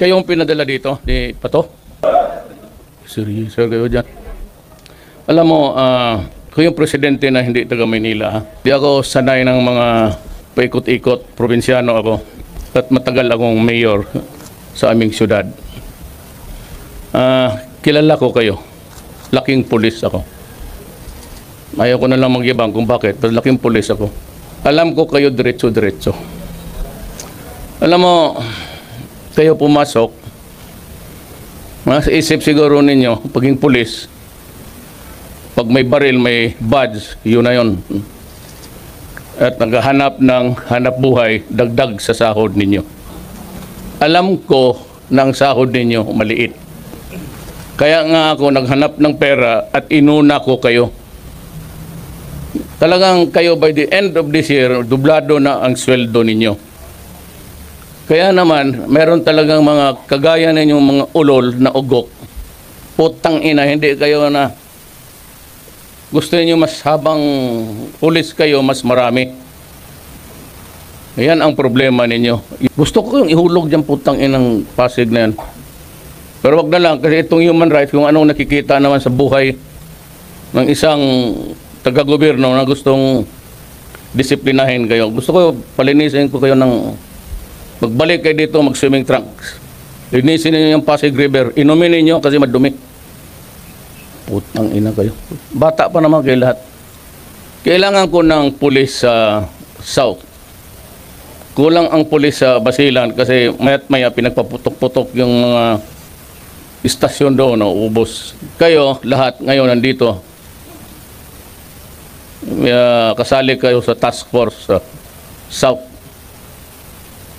Kayong pinadala dito ni Pato? Seryoso kayo dyan. Alam mo, kayong presidente na hindi taga Maynila. Di ako sanay ng mga paikot-ikot, probinsyano ako. At matagal akong mayor sa aming syudad. Kilala ko kayo. Laking pulis ako. Ayaw ko na lang magyabang kung bakit, pero laking pulis ako. Alam ko kayo diretso-diretso. Alam mo, kayo pumasok, isip siguro ninyo, paging pulis, pag may baril, may badge, yun na yun. At naghahanap ng hanap buhay, dagdag sa sahod ninyo. Alam ko na ang sahod ninyo maliit. Kaya nga ako naghanap ng pera at inuna ko kayo. Talagang kayo by the end of this year, dublado na ang sweldo ninyo. Kaya naman, meron talagang mga kagaya ninyong mga ulol na ugok. Putang ina, hindi kayo na gusto niyo mas habang pulis kayo, mas marami. Yan ang problema ninyo. Gusto ko yung ihulog dyan putang inang Pasig na yan. Pero wag na lang, kasi itong human rights, kung anong nakikita naman sa buhay ng isang taga-gobyerno na gustong disiplinahin kayo. Gusto ko, palinisin ko kayo ng magbalik kayo dito, mag-swimming trunks. Linisin niyo yung Pasig River. Inumin niyo kasi madumi. Putang ina kayo. Bata pa naman kayo lahat. Kailangan ko ng pulis sa South. Kulang ang pulis sa Basilan kasi maya't maya pinagpaputok-putok yung mga istasyon doon, ubos. Kayo, lahat ngayon nandito. Kasali kayo sa task force sa South.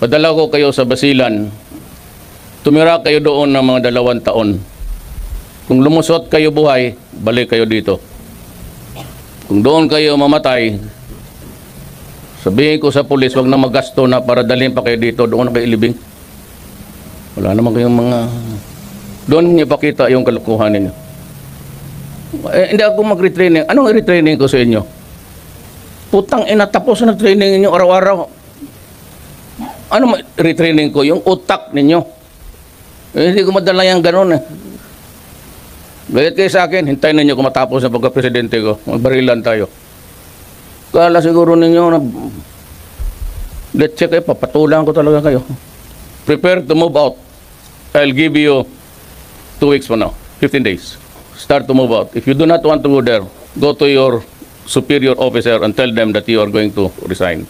Padala ko kayo sa Basilan. Tumira kayo doon ng mga 2 taon. Kung lumusot kayo buhay, balik kayo dito. Kung doon kayo mamatay, sabihin ko sa pulis, wag na magasto na para dalhin pa kayo dito, doon na kayo ilibing. Wala naman kayong mga... Doon niyo pakita yung kalukuhan ninyo. Hindi ako mag-retraining. Anong retraining ko sa inyo? Putang ina, tapos na training ninyo araw-araw. Ano retraining ko? Yung utak ninyo. Hindi ko madala yung ganun eh. Gayat kayo sa akin, hintayin ninyo kung matapos na pagka-presidente ko. Magbarilan tayo. Kala siguro ninyo na let's check kayo, papatulang ko talaga kayo. Prepare to move out. I'll give you 2 weeks from now, 15 days. Start to move out. If you do not want to go there, go to your superior officer and tell them that you are going to resign.